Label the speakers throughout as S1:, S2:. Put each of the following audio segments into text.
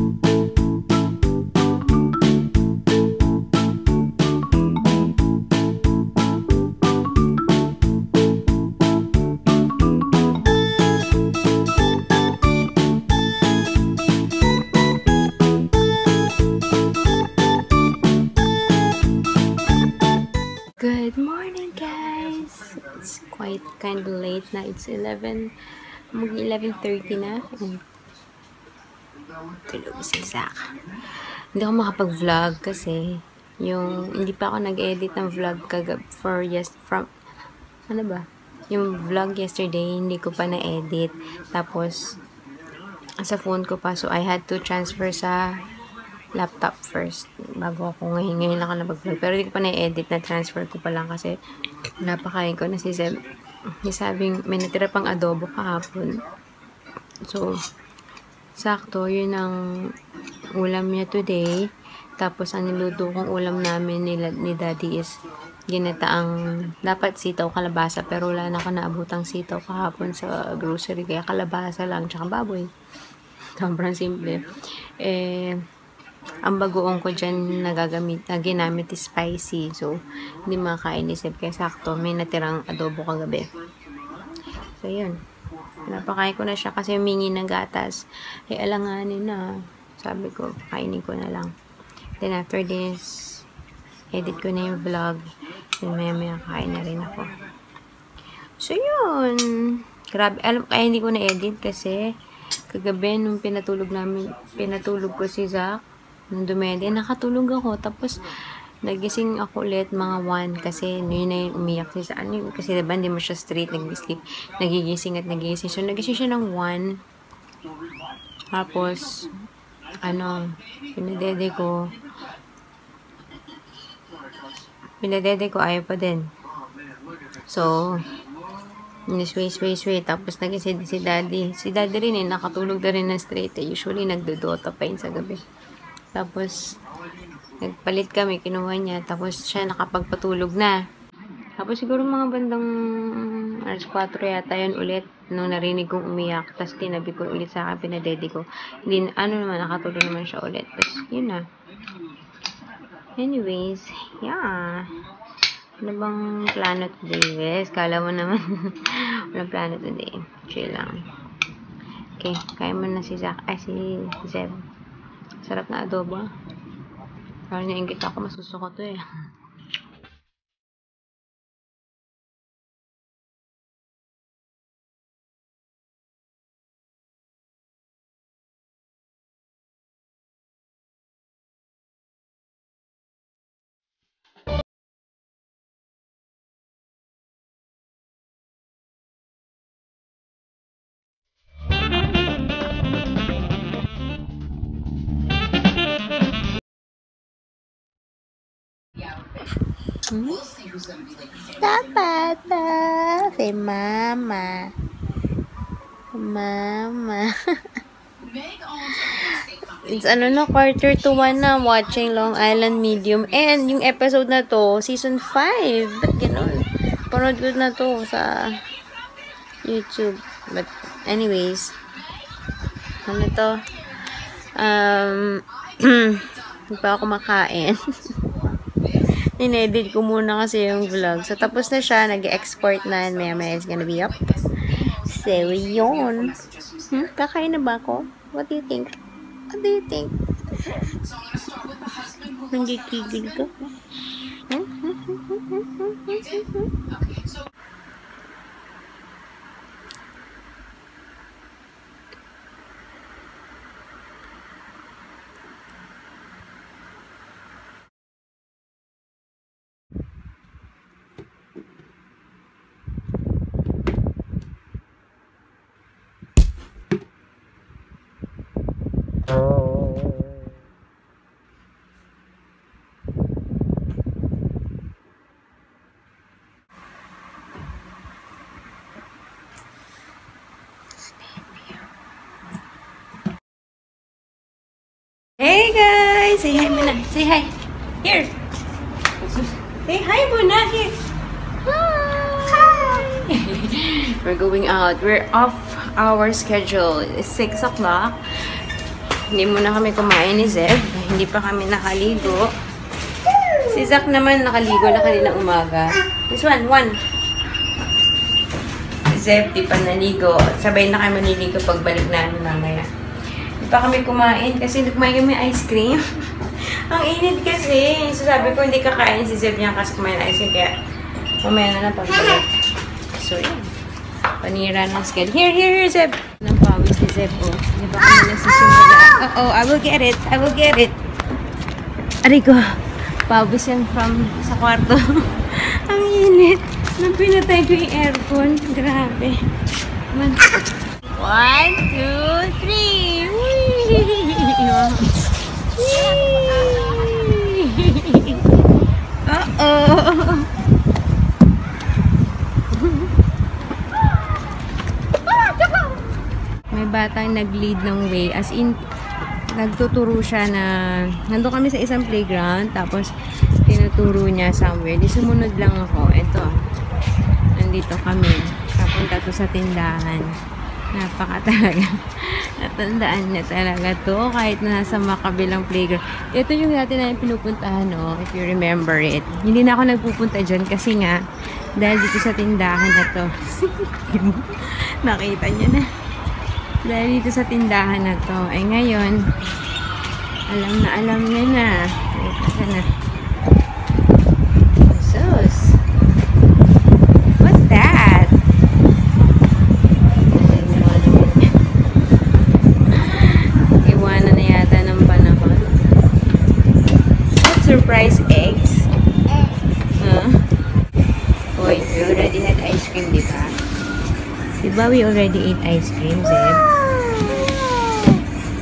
S1: Good morning, guys! It's quite kind of late na. It's 11:30 na. Tulog si Zach. Hindi ako makapag-vlog kasi hindi pa ako nag-edit ng vlog yung vlog yesterday, hindi ko pa na-edit. Tapos, sa phone ko pa. So, I had to transfer sa laptop first bago ako ngayon ako nag-vlog. Pero hindi ko pa na-edit, na transfer ko pa lang kasi napakain ko na si Zeb. Sabing may natira pang adobo kahapon. So, sakto, yun ang ulam niya today. Tapos, ang niluto kong ulam namin ni Daddy is ginataang dapat sitaw kalabasa. Pero wala na ako naabutang sitaw kahapon sa grocery. Kaya kalabasa lang, tsaka baboy. Sobrang simple. Ang bagoong ko dyan na ginamit is spicy. So, hindi makakain ni Seb. Kaya sakto, may natirang adobo kagabi. So, yun. Napakain ko na siya kasi humingi ng gatas. Alanganin na. Sabi ko, kainin ko na lang. Then, after this, edit ko na yung vlog. Then, maya kain na rin ako. So, yun. Grabe. Kaya hindi ko na-edit kasi kagabi, nung pinatulog ko si Zach, nung dumede, nakatulog ako. Tapos, nagising ako ulit mga 1 kasi yun na yung umiyak siya sa kasi diba hindi mo siya straight nag-sleep. Nagigising. So, nagising siya ng 1. Tapos, pinadede ko, ayaw pa din. So, wait. Tapos, nagising si Daddy. Si Daddy rin nakatulog na rin na straight. Usually, nagdodota pa yun sa gabi. Tapos, nagpalit kami, kinuha niya. Tapos, siya nakapagpatulog na. Tapos, siguro mga bandang alas 4 yata yun ulit. Nung narinig kong umiyak. Tapos, tinabi ko ulit sa akin, pinadede ko. Hindi, nakatulog naman siya ulit. Tapos, yun na. Anyways, yeah. Ano bang plano today, guys? Kala mo naman. Walang plano today. Chill lang. Okay, kaya mo na si Zach. Si Zeb. Sarap na adobo. Parang nainggit ako, masusuko to eh. Dapat say mama. It's 1:45 na, watching Long Island Medium. And yung episode na to, season 5. Ba't ganun? Panood ko na to sa YouTube. But anyways, hindi pa ako makain. Inedit ko muna kasi yung vlog. So, tapos na siya. Nag-export na. Maya it's gonna be up. So, yun. Kakain na ba ako? What do you think? Nagkikigil ko. Hey guys! Say hi muna. Say hi. Here. Say hi muna. Here. Hi. We're going out. We're off our schedule. It's 6 o'clock. hindi muna kami kumain ni Zeb. Hindi pa kami nakaligo. Si Zach naman nakaligo na kanina umaga. This one. Si Zeb, di pa naligo. Sabay na kami maliligo pagbalik namin mamaya. Hindi pa kami kumain kasi kumain kami ice cream. Ang init kasi. So sabi ko, hindi kakain si Zeb niya kasi kumain ice cream. Kaya mamaya na lang pagbalik. So, yan. Panira ng schedule. Here, Zeb. Nang pawis ni Zeb, oh. Di ba kami nagsisimula? Oh, I will get it. Aray ko. Pawis yan from sa kwarto. Ang init. Nang pinatay ko yung aircon. Grabe. 1, 2, 3. Uh-oh. May batang nag-lead ng way. As in, nagtuturo siya na nandun kami sa isang playground. Tapos, tinuturo niya somewhere. Di sumunod lang ako. Ito. Nandito kami. Papunta to sa tindahan. Napaka talaga. Natandaan niya talaga to. Kahit na nasa makabilang playground. Ito yung dati na yung pinupuntahan, no? If you remember it. Hindi na ako nagpupunta dyan kasi nga, dahil dito sa tindahan na to. Nakita niya na. Dahil dito sa tindahan na to. Ay ngayon, alam niya na. Ay, na. Sus. What's that? Iwanan na yata ng panahon. Surprise eggs? Uy, we already had ice cream, di ba? Diba we already ate ice cream, Zeb?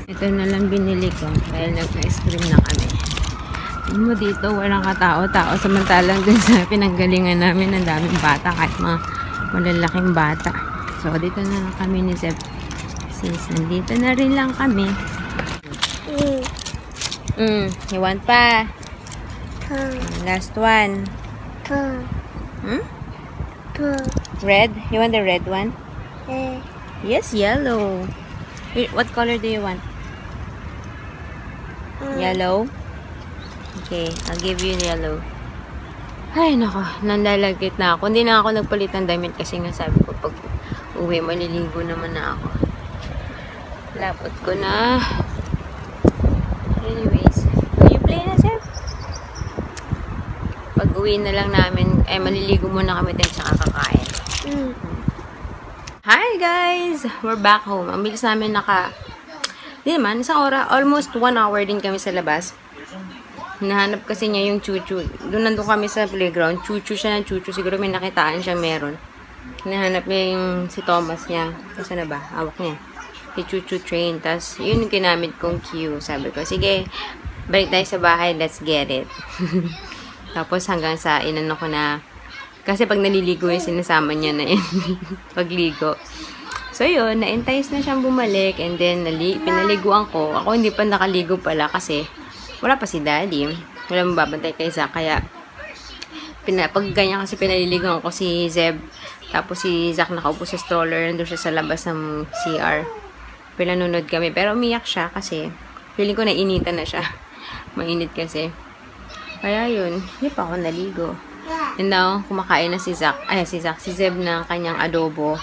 S1: Ito na lang binili ko dahil nag-ice cream na kami. Tignan mo dito, walang katao-tao. Samantalang dun sa pinanggalingan namin, ang daming bata, kahit mga malalaking bata. So, dito na lang kami ni Zeb. Since nandito na rin lang kami. You want pa? Last one. Red? You want the red one? Yes, yellow. What color do you want? Yellow? Okay, I'll give you yellow. Ay, nako. Nanlalagit na ako. Hindi na ako nagpalit ng damit kasi nga sabi ko pag uwi, maliligo naman na ako. Lapot ko na. Anyways, will you play na, Sir? Pag uwi na lang namin, maliligo muna kami din tsaka kakain. Hi guys! We're back home. Ang bilis namin di naman, isang oras, almost 1 hour din kami sa labas. Hinahanap kasi niya yung chuchu. Nandun kami sa playground. Chuchu siya ng chuchu. Siguro may nakitaan siya meron. Hinahanap niya yung si Thomas niya. Kasi na ba? Hawak niya. Si chuchu train. Tapos, yun yung ginamit kong cue. Sabi ko, sige, balik tayo sa bahay. Let's get it. Tapos, hanggang sa inano ko na kasi pag naliligo yung sinasama niya na yun. Pagligo. So yun, na-entice na siyang bumalik. And then, pinaliguan ko. Ako hindi pa nakaligo pala kasi wala pa si Daddy. Wala mababantay kay Zach. Kaya, pag ganyan kasi pinaliligoan ko si Zeb. Tapos si Zach nakaupo sa stroller. Nandun siya sa labas ng CR. Pinanunod kami. Pero umiyak siya kasi feeling ko nainitan na siya. Mainit kasi. Kaya yun, hindi pa ako naligo. And now, kumakain na si Zeb ng kanyang adobo.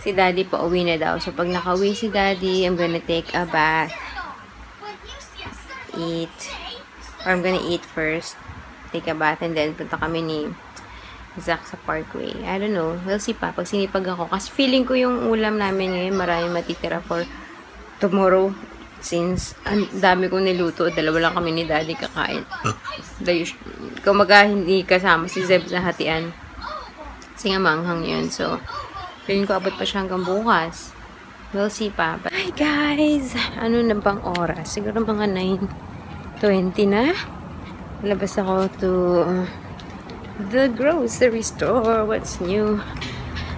S1: Si Daddy pa uwi na daw. So, pag nakauwi si Daddy, I'm gonna take a bath. I'm gonna eat first. Take a bath and then punta kami ni Zach sa Parkway. I don't know. We'll see pa. Pag sinipag ako. Kasi feeling ko yung ulam namin ngayon, maraming matitira for tomorrow. Since, ang dami kong niluto, dalawa lang kami ni Daddy kakain. Kumaga, hindi kasama si Zeb sa hatian. Kasi nga manghang yun. So, feeling ko abot pa siya hanggang bukas. We'll see pa. Hi guys! Ano na bang oras? Siguro mga 9:20 na. Labas ako to the grocery store. What's new?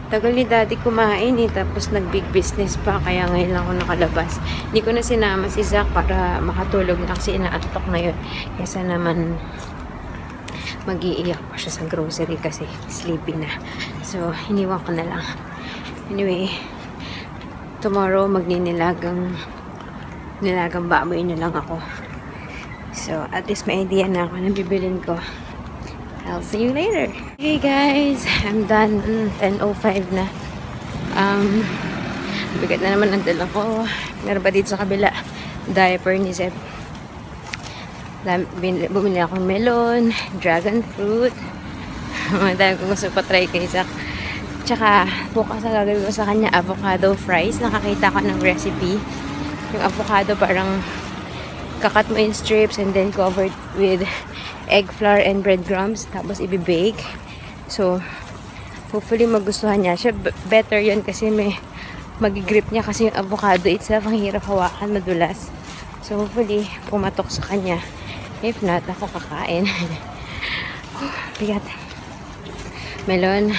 S1: Tagal ni Daddy kumain tapos nag-big business pa, kaya ngayon lang ako nakalabas. Hindi ko na sinama si Zach para makatulog na kasi inaantok na yun. Kesa naman mag-iiyak pa siya sa grocery kasi sleepy na. So, iniwan ko na lang. Anyway, tomorrow magninilagang Nilagang baboy na lang ako. So, at least may idea na ako na bibilin ko. I'll see you later. Okay guys, I'm done. 10:05 na. Bigat na naman ang dala ko. Meron pa dito sa kabila. Diaper ni Zeb. Bumili akong melon, dragon fruit. Dahil ko gusto pa try kay Zach. Tsaka, bukas na gagawin ko sa kanya avocado fries. Nakakita ko ng recipe. Yung avocado parang kakat mo in strips and then covered with egg flour and breadcrumbs. Tapos ibibake. So, hopefully magustuhan niya. Siya, better yun kasi may mag-grip niya kasi yung avocado itself ang hirap hawakan, madulas. So, hopefully, pumatok sa kanya. If not, ako kakain. Bigat. Melon.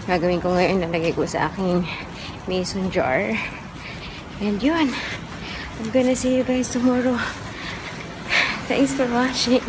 S1: Gagawin ko ngayon, nalagay ko sa aking mason jar. And yun. I'm gonna see you guys tomorrow. Thanks for watching.